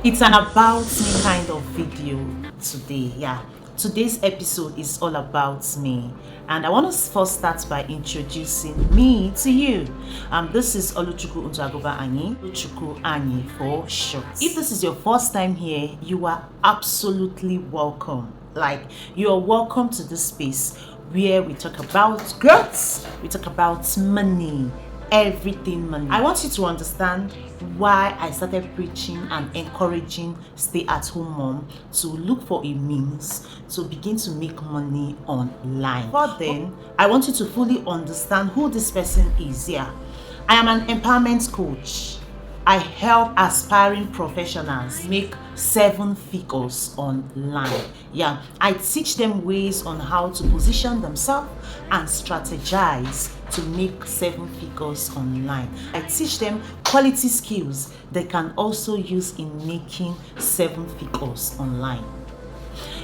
It's an about me kind of video today. Yeah, today's episode is all about me, and I want to first start by introducing me to you. This is Oluchukwu Nduaguba Anyi, Oluchukwu Anyi for short. If this is your first time here, you are absolutely welcome. Like, you are welcome to this space where we talk about growth, we talk about money, everything money. I want you to understand why I started preaching and encouraging stay-at-home mom to look for a means to begin to make money online. But then, I want you to fully understand who this person is. Yeah, I am an empowerment coach. I help aspiring professionals make 7 figures online. Yeah, I teach them ways on how to position themselves and strategize to make 7 figures online. I teach them quality skills they can also use in making 7 figures online.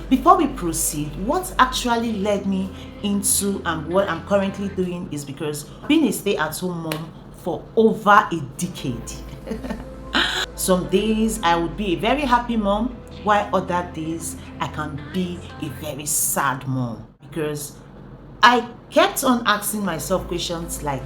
Before we proceed, what actually led me into what I'm currently doing is because being a stay-at-home mom for over a decade. Some days I would be a very happy mom, while other days I can be a very sad mom, because I kept on asking myself questions like,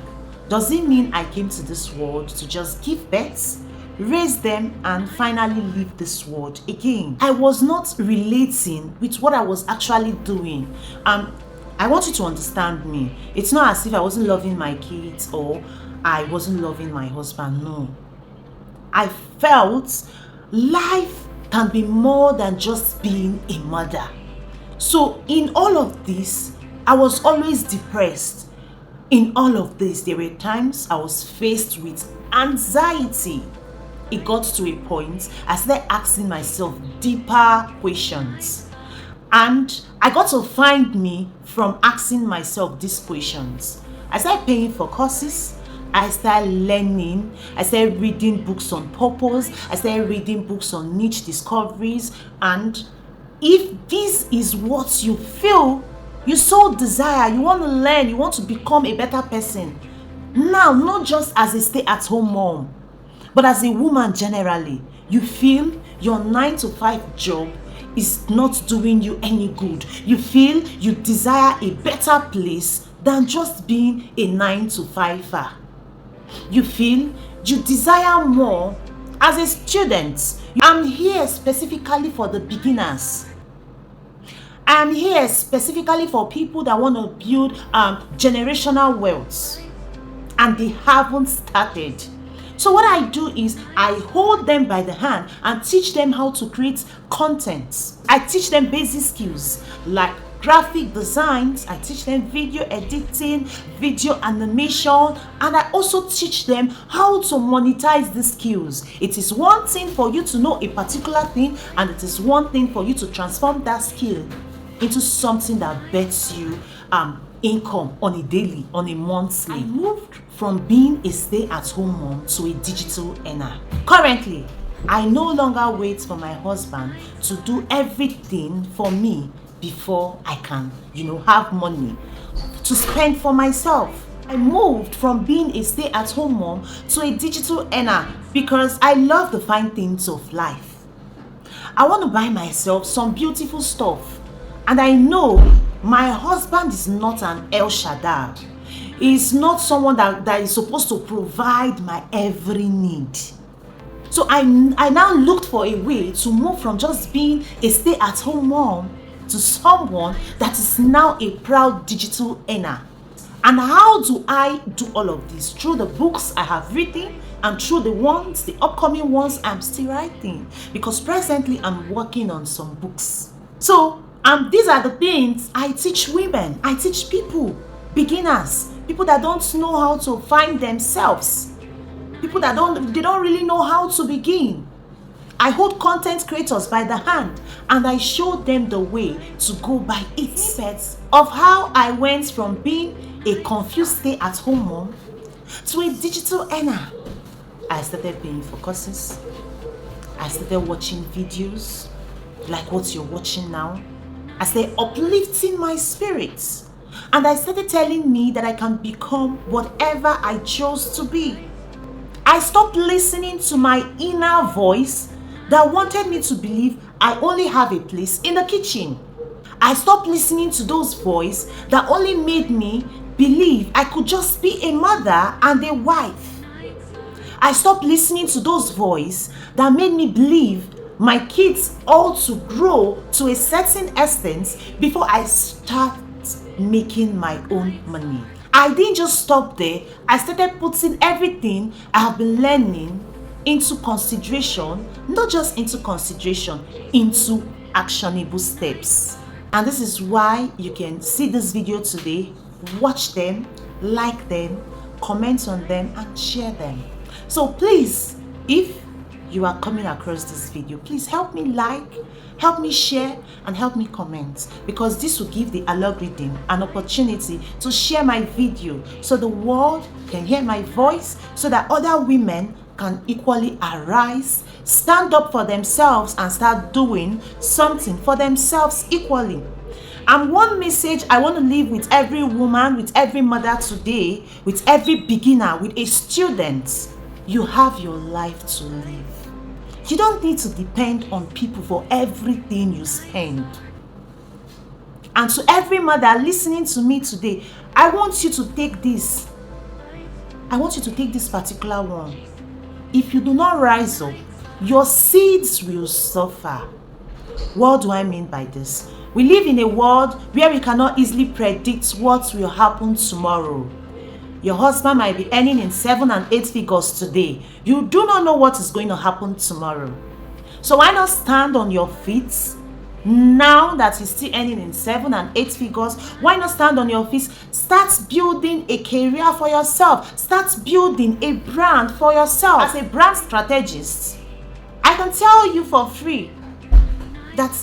does it mean I came to this world to just give birth, raise them, and finally leave this world again? I was not relating with what I was actually doing. I want you to understand me. It's not as if I wasn't loving my kids or I wasn't loving my husband. No. I felt life can be more than just being a mother. So in all of this, I was always depressed. In all of this, there were times I was faced with anxiety. It got to a point I started asking myself deeper questions. And I got to find me from asking myself these questions. I started paying for courses. I started learning. I started reading books on purpose. I started reading books on niche discoveries. And if this is what you feel, you so desire, you want to learn, you want to become a better person, now, not just as a stay-at-home mom, but as a woman generally, you feel your 9-to-5 job is not doing you any good. You feel you desire a better place than just being a 9-to-5er. You feel you desire more as a student. I'm here specifically for the beginners. I'm here specifically for people that want to build generational wealth and they haven't started. So what I do is I hold them by the hand and teach them how to create content. I teach them basic skills like graphic designs. I teach them video editing, video animation, and I also teach them how to monetize these skills. It is one thing for you to know a particular thing, and it is one thing for you to transform that skill into something that bets you income on a daily, on a monthly. I moved from being a stay-at-home mom to a digital earner. Currently, I no longer wait for my husband to do everything for me before I can, have money to spend for myself. I moved from being a stay-at-home mom to a digital earner because I love the fine things of life. I want to buy myself some beautiful stuff, and I know my husband is not an El Shaddai. He is not someone that is supposed to provide my every need. So I now looked for a way to move from just being a stay-at-home mom to someone that is now a proud digital earner. And how do I do all of this? Through the books I have written and through the upcoming ones I'm still writing, because presently I'm working on some books. So these are the things I teach women. I teach people, beginners, people that don't know how to find themselves, people that don't really know how to begin. I hold content creators by the hand and I show them the way to go by it. Snippets of how I went from being a confused stay-at-home mom to a digital earner. I started paying for courses. I started watching videos like what you're watching now. I started uplifting my spirits. And I started telling me that I can become whatever I chose to be. I stopped listening to my inner voice that wanted me to believe I only have a place in the kitchen. I stopped listening to those voices that only made me believe I could just be a mother and a wife. I stopped listening to those voices that made me believe my kids ought to grow to a certain extent before I start making my own money. I didn't just stop there. I started putting everything I have been learning into consideration, not just into consideration, into actionable steps. And this is why you can see this video today, watch them, like them, comment on them, and share them. So please, if you are coming across this video, please help me like, help me share, and help me comment, because this will give the algorithm an opportunity to share my video so the world can hear my voice, so that other women can equally arise, stand up for themselves, and start doing something for themselves equally. And one message I want to leave with every woman, with every mother today, with every beginner, with a student: you have your life to live. You don't need to depend on people for everything you spend. And to every mother listening to me today, I want you to take this. I want you to take this particular one. If you do not rise up, your seeds will suffer. What do I mean by this? We live in a world where we cannot easily predict what will happen tomorrow. Your husband might be earning in 7 and 8 figures today. You do not know what is going to happen tomorrow. So why not stand on your feet? Now that he's still earning in 7 and 8 figures, why not stand on your feet? Start building a career for yourself. Start building a brand for yourself. As a brand strategist, I can tell you for free that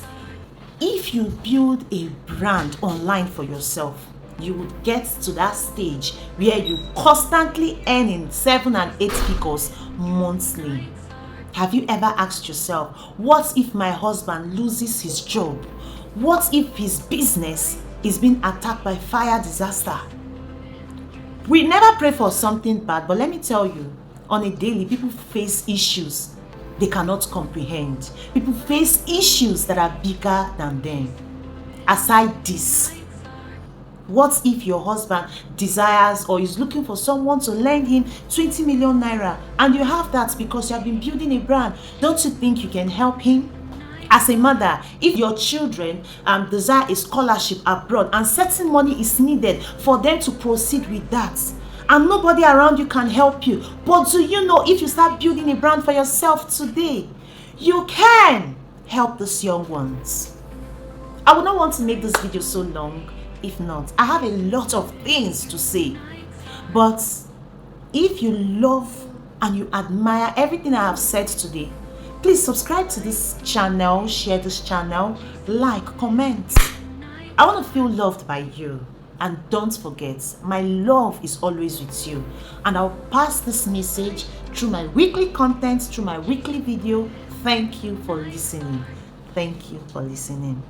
if you build a brand online for yourself, you would get to that stage where you constantly earn in 7 and 8 figures monthly. Have you ever asked yourself, what if my husband loses his job? What if his business is being attacked by fire disaster? We never pray for something bad, but let me tell you, on a daily, people face issues they cannot comprehend. People face issues that are bigger than them. Aside this, what if your husband desires or is looking for someone to lend him 20 million naira and you have that because you have been building a brand? Don't you think you can help him? As a mother, if your children desire a scholarship abroad and certain money is needed for them to proceed with that, and nobody around you can help you, but do you know, if you start building a brand for yourself today, you can help these young ones. I would not want to make this video so long. If not, I have a lot of things to say. But if you love and you admire everything I have said today, please subscribe to this channel, share this channel, like, comment. I want to feel loved by you. And don't forget, my love is always with you. And I'll pass this message through my weekly content, through my weekly video. Thank you for listening. Thank you for listening.